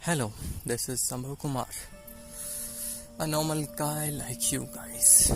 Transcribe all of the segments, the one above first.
Hello, this is Sambhav Kumar, a normal guy like you guys.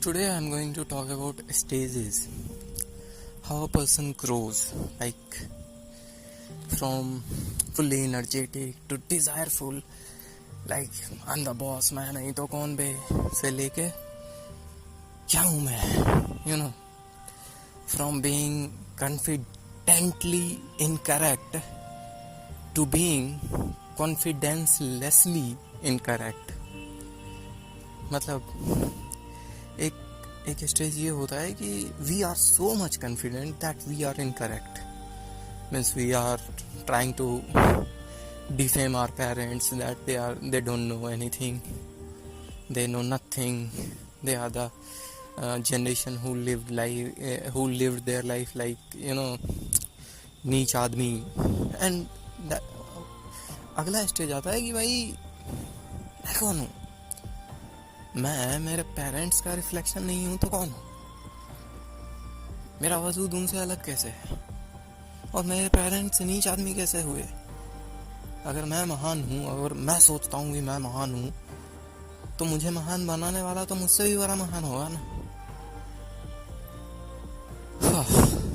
Today I'm going to talk about stages, how a person grows, like from fully energetic to desireful, like I'm the boss, मैं नहीं तो कौन बे, से लेके क्या हूँ मैं, from being confidently incorrect to being confidence-lessly incorrect. मतलब एक स्टेज ये होता है कि we are so much confident that we are incorrect. Means we are trying to defame our parents that they don't know anything, they know nothing, they are the generation who lived their life like नीच आदमी. And अगला stage आता है कि भाई मैं कौन हूँ, मैं मेरे पेरेंट्स का रिफ्लेक्शन नहीं हूँ तो कौन हूँ, मेरा वजूद उनसे अलग कैसे है और मेरे पेरेंट्स नीच आदमी कैसे हुए. अगर मैं महान हूँ, अगर मैं सोचता हूँ कि मैं महान हूँ, तो मुझे महान बनाने वाला तो मुझसे भी बड़ा महान होगा ना.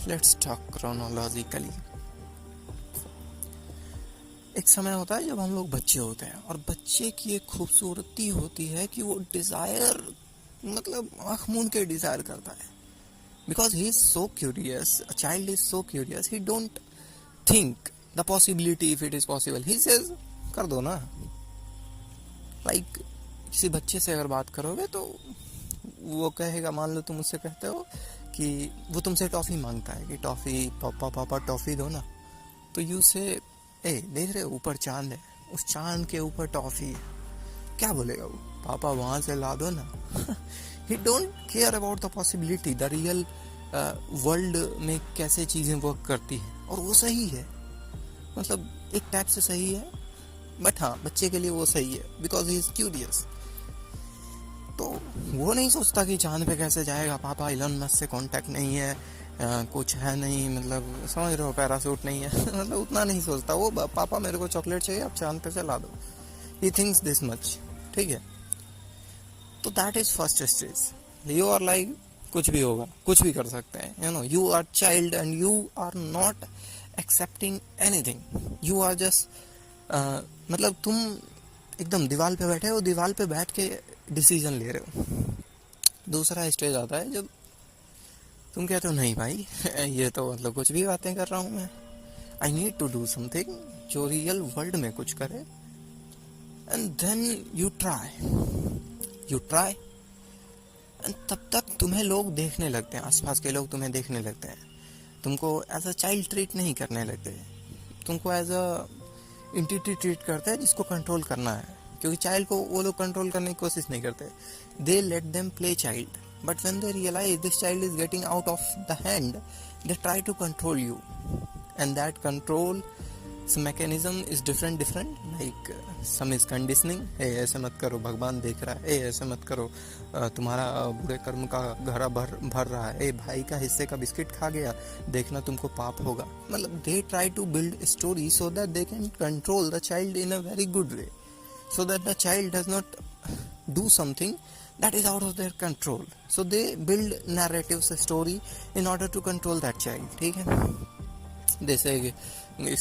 Let's talk chronologically. एक समय होता है जब हम लोग बच्चे होते हैं और बच्चे की एक खूबसूरती होती है कि वो डिजायर, मतलब आँख मूंद के डिजायर करता है. Because he is so curious, a child is so curious, he don't think the possibility if it is possible, he says कर दो ना. लाइक किसी बच्चे से अगर बात करोगे तो वो कहेगा, मान लो तुम उससे कहते हो कि वो तुमसे टॉफी मांगता है कि टॉफी पापा टॉफी दो ना, तो यू से देख रहे हो ऊपर चांद है, उस चांद के ऊपर टॉफी है. क्या बोलेगा वो, पापा वहां से ला दो ना. ही don't care about the possibility, the real world में कैसे चीजें वर्क करती है. और वो सही है, मतलब एक टाइप से सही है, बट हाँ बच्चे के लिए वो सही है बिकॉज ही इज क्यूरियस. तो वो नहीं सोचता कि चांद पे कैसे जाएगा, पापा इलन मस्क से कांटेक्ट नहीं है, कुछ है नहीं, मतलब समझ रहे हो, पैरासूट नहीं है. मतलब उतना नहीं सोचता वो, पापा मेरे को चॉकलेट चाहिए, आप चांद पे से ला दो. He thinks this much. ठीक है, तो that is first stage. You are like कुछ भी होगा, कुछ भी कर सकते हैं, you are child and you are not accepting anything. You are just मतलब तुम एकदम दीवार पे बैठे हो, दीवार पे बैठ के डिसीजन ले रहे हो. दूसरा स्टेज आता है जब तुम कहते हो नहीं भाई ये तो मतलब कुछ भी बातें कर रहा हूँ मैं, I need to do something जो रियल वर्ल्ड में कुछ करे. And then you try and तब तक तुम्हें लोग देखने लगते हैं, आसपास के लोग तुम्हें देखने लगते हैं, तुमको एज अ चाइल्ड ट्रीट नहीं करने लगते, तुमको एज अ एंटिटी ट्रीट करते हैं जिसको कंट्रोल करना है. क्योंकि चाइल्ड को वो लोग कंट्रोल करने की कोशिश नहीं करते, they let them play child. But when they realize this child is getting out of the hand, they try to control you. And that control mechanism is different. Like some is conditioning. Hey, ऐसे मत करो, भगवान देख रहा है. Hey, ऐसे मत करो, तुम्हारा बुरे कर्म का घड़ा भर रहा है. भाई का हिस्से का बिस्किट खा गया, देखना तुमको पाप होगा. मतलब they try to build a story so that they can control the child in a very good way, so that the child does not do something that is out of their control. So they build narratives, a story in order to control that child. ठीक है, जैसे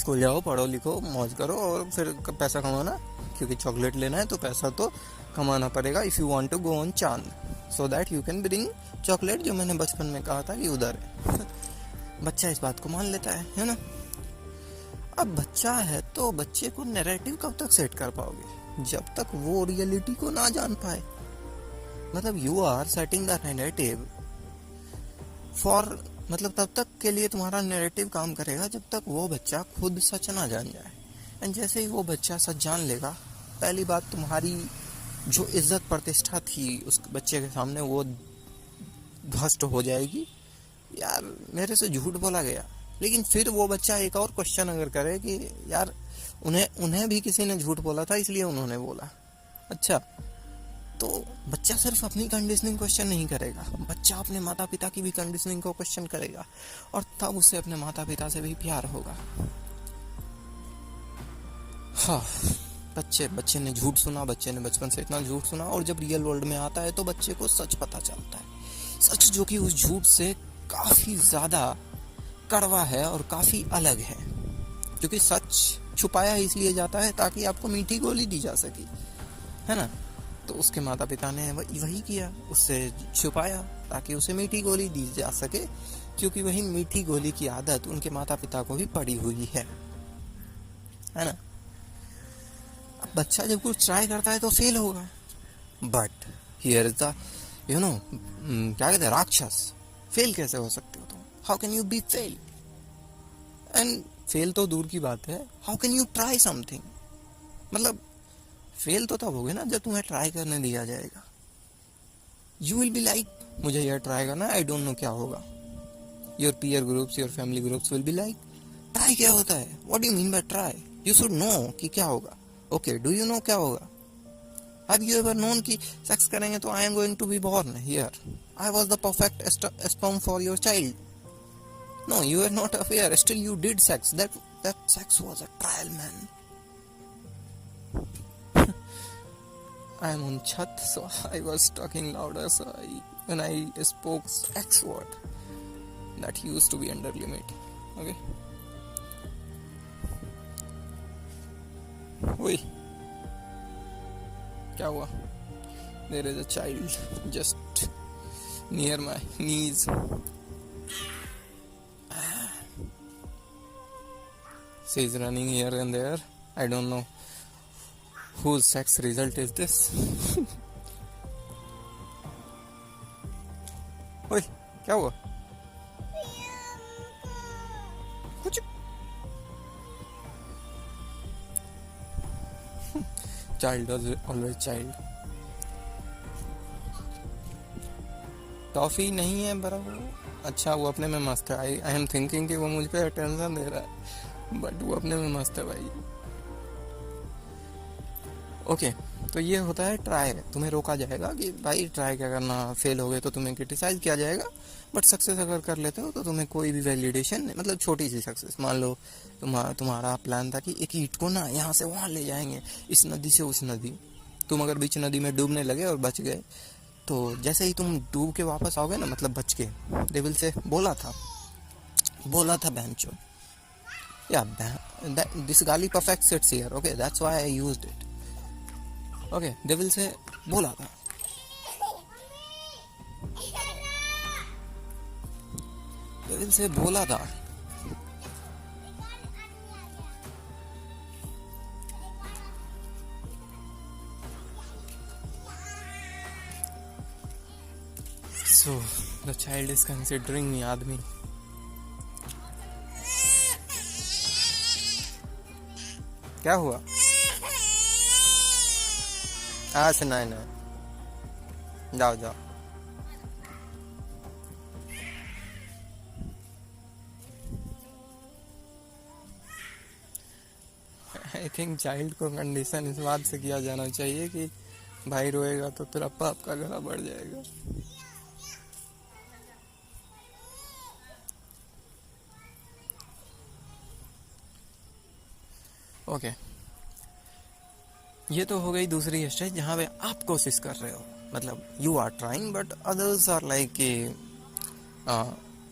school जाओ, पढ़ो लिखो, मौज करो और फिर पैसा कमाना, क्योंकि चॉकलेट लेना है तो पैसा तो कमाना पड़ेगा. If you want to go on चांद, so that you can bring chocolate, जो मैंने बचपन में कहा था कि उधर है. बच्चा इस बात को मान लेता है ना. अब बच्चा है तो बच्चे को नैरेटिव कब तक सेट कर पाओगे, जब तक वो रियलिटी को ना जान पाए. मतलब you are setting the narrative for, मतलब तब तक के लिए तुम्हारा नैरेटिव काम करेगा जब तक वो बच्चा खुद सच ना जान जाए. एंड जैसे ही वो बच्चा सच जान लेगा, पहली बात तुम्हारी जो इज्जत प्रतिष्ठा थी उस बच्चे के सामने वो ध्वस्त हो जाएगी. यार मेरे से झूठ बोला गया. लेकिन फिर वो बच्चा एक और क्वेश्चन अगर करे कि यार उन्हें भी किसी ने झूठ बोला था इसलिए उन्होंने बोला, अच्छा, तो बच्चा सिर्फ अपनी कंडीशनिंग क्वेश्चन नहीं करेगा, बच्चा अपने माता पिता की भी कंडीशनिंग को क्वेश्चन करेगा और तब उसे अपने माता पिता से भी प्यार होगा. हाँ, बच्चे बच्चे ने झूठ सुना, बच्चे ने बचपन से इतना झूठ सुना, और जब रियल वर्ल्ड में आता है तो बच्चे को सच पता चलता है, सच जो कि उस झूठ से काफ़ी ज़्यादा कड़वा है और काफ़ी अलग है, क्योंकि सच छुपाया इसलिए जाता है ताकि आपको मीठी गोली दी जा सके, है ना। तो उसके माता पिता ने वही किया, उससे छुपाया ताकि उसे मीठी गोली दी जा सके, क्योंकि वही मीठी गोली की आदत उनके माता पिता को भी पड़ी हुई है ना। अब बच्चा जब कुछ ट्राई करता है तो फेल होगा, बट हियर इज द क्या कहते हैं, राक्षस। फेल कैसे हो सकते हो तुम? How can you be fail? And fail तो दूर की बात है, how can you try something? मतलब फेल तो तब होगे ना जब तुम्हें ट्राई करने दिया जाएगा। यू विल बी लाइक, मुझे यह ट्राई करना, आई डोंट नो क्या होगा। Your peer groups, your family groups will be like, try क्या होता है? What do you mean by try? You should know कि क्या होगा। ओके, डू यू नो क्या होगा? हैव यू एवर नोन कि सेक्स करेंगे तो I am going to be born here, I was the perfect sperm for your child? No, you were not aware. Still, you did sex. That sex was a trial, man. I am on chat, so I was talking louder. So when I spoke sex word, that used to be under limit. Okay. Oi, क्या हुआ? There is a child just near my knees. She is running here and there. I don't know whose sex result is this. ओए, क्या हुआ? कुछ child always child. Toffee नहीं है बराबर। अच्छा, वो अपने में मस्त है। आई एम थिंकिंग कि वो मुझ पे अटेंशन दे रहा है, बट वो अपने में मस्त है भाई। ओके, तो ये होता है ट्राई। तुम्हें रोका जाएगा कि भाई ट्राई क्या करना, फेल हो गए तो तुम्हें क्रिटिसाइज किया जाएगा, बट सक्सेस अगर कर लेते हो तो तुम्हें कोई भी वैलिडेशन, मतलब छोटी सी सक्सेस, मान लो तुम्हारा प्लान था कि एक ईंट को ना यहाँ से वहाँ ले जाएंगे, इस नदी से उस नदी। तुम अगर बीच नदी में डूबने लगे और बच गए, तो जैसे ही तुम डूब के वापस आओगे ना, मतलब बच के, डेविल से बोला था बेंचो, या दिस गाली perfect sits here, okay, that's why I used it. Okay, devil से बोला था, डेविल से बोला था। So the child is considering me आदमी। क्या हुआ? आज से नहीं, जाओ जाओ। आई थिंक चाइल्ड को कंडीशन इस बात से किया जाना चाहिए कि भाई रोएगा तो तेरा पाप का गला बढ़ जाएगा। ओके, ये तो हो गई दूसरी स्टेज जहाँ पे आप कोशिश कर रहे हो, मतलब you are trying but others are like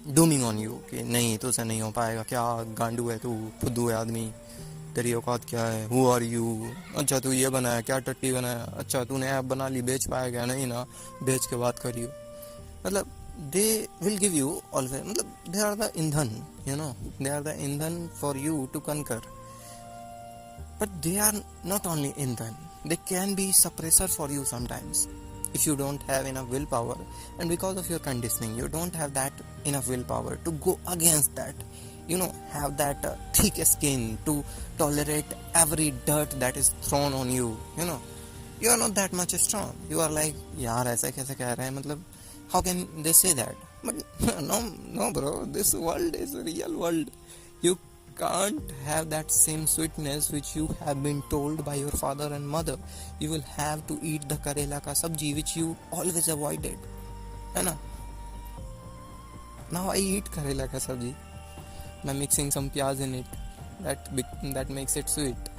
dooming on you कि नहीं, तुझसे नहीं हो पाएगा, क्या गांडू है तू, फुद्दू है आदमी, तेरी औकात क्या है, हु आर यू, अच्छा तू ये बनाया, क्या टट्टी बनाया, अच्छा तूने ऐप बना ली, बेच पाएगा? नहीं ना, बेच के बात करियो। मतलब they will give you always, मतलब दे आर द ईंधन, दे आर द ईंधन for you to conquer, but they are not only indhan, they can be suppressor for you sometimes if you don't have enough willpower, and because of your conditioning you don't have that enough willpower to go against that, have that thick skin to tolerate every dirt that is thrown on you. You are not that much strong. You are like, yaar aisa kaise keh rahe hain, matlab how can they say that? But no bro, this world is a real world. You can't have that same sweetness which you have been told by your father and mother. You will have to eat the karela ka sabji which you always avoided, है ना? Now I eat karela ka sabji by mixing some pyaz in it, that makes it sweet.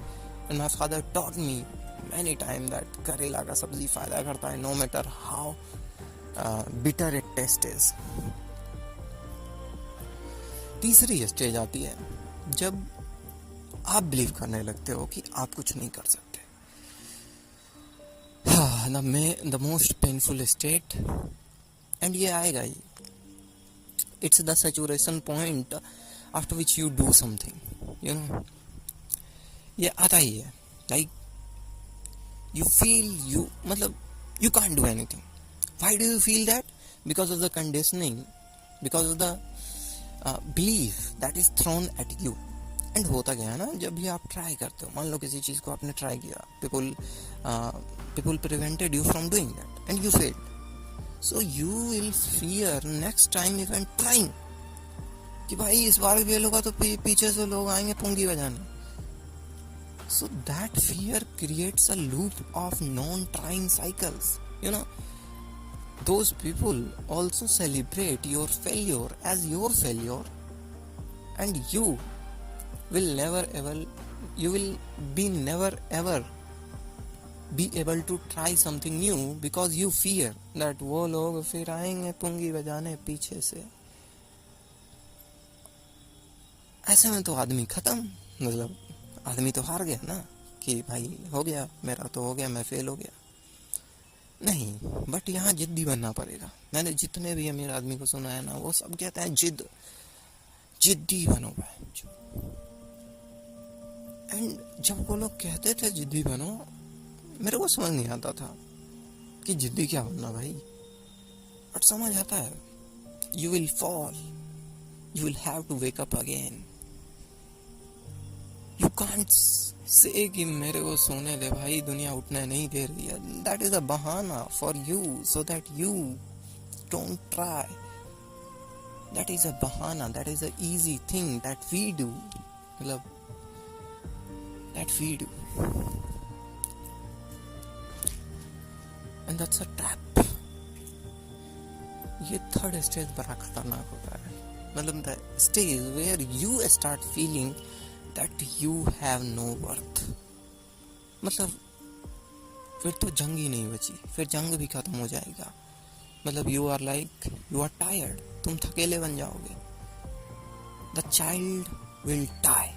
And my father taught me many time that करेला का सब्जी फायदा करता है, no matter how bitter it taste is. तीसरी stage आती है जब आप बिलीव करने लगते हो कि आप कुछ नहीं कर सकते. The most painful state, and ये आएगा ही. It's the saturation point after which you do something, you know. ये आता ही है. Like you feel you can't do anything. Why do you feel that? Because of the conditioning, because of the belief that is thrown at you. And होता क्या है ना, जब भी आप ट्राई करते हो, मान लो किसी चीज़ को आपने ट्राई किया, people prevented you from doing that and you failed, so you will fear next time even trying कि भाई इस बार फेल होगा तो पीछे से लोग आएंगे पुंगी बजाने. So that fear creates a loop of non-trying cycles. You know, those people also celebrate your failure as your failure, and you will never ever be able to try something new because you fear that वो लोग फिर आएंगे पुंगी बजाने पीछे से. ऐसे में तो आदमी खत्म. मतलब आदमी तो हार गया ना कि भाई हो गया, मेरा तो हो गया, मैं फेल हो गया. नहीं, बट यहाँ जिद्दी बनना पड़ेगा. मैंने जितने भी अमीर आदमी को सुना है ना, वो सब कहते हैं जिद्दी बनो भाई. एंड जब वो लोग कहते थे जिद्दी बनो, मेरे को समझ नहीं आता था कि जिद्दी क्या बनना भाई. बट समझ आता है, you will fall, you will have to wake up again. You can't say कि मेरे को सोने दे भाई, दुनिया उठने नहीं दे रही है. That is a bahana for you so that you don't try. That is a bahana, that is a easy thing that we do. मतलब that we do. And that's a trap. ये थर्ड स्टेज बड़ा खतरनाक होता है. मतलब the stage where you start feeling that you have no worth. मतलब फिर तो जंग ही नहीं बची, फिर जंग भी खत्म हो जाएगा. मतलब you are tired, तुम थकेले बन जाओगे. The child will die.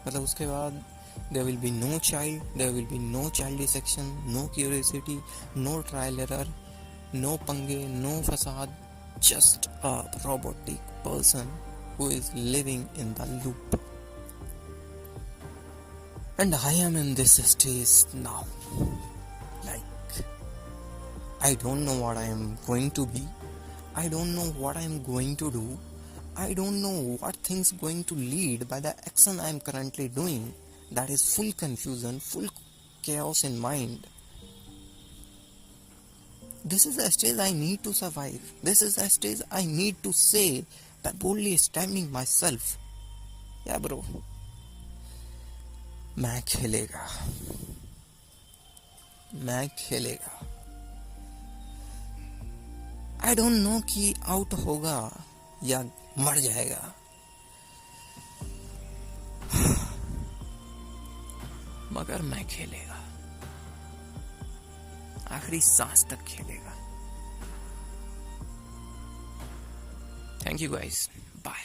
मतलब उसके बाद there will be no child, there will be no child dissection, no curiosity, no trial error, no पंगे, no फसाद, just a robotic person who is living in the loop. And I am in this stage now. Like, I don't know what I am going to be. I don't know what I am going to do. I don't know what things going to lead by the action I am currently doing. That is full confusion, full chaos in mind. This is a stage I need to survive. This is a stage I need to say by boldly standing myself. Yeah, bro. मैं खेलेगा. I don't know कि out होगा या मर जाएगा. मगर मैं खेलेगा, आखिरी सांस तक खेलेगा. Thank you guys, bye.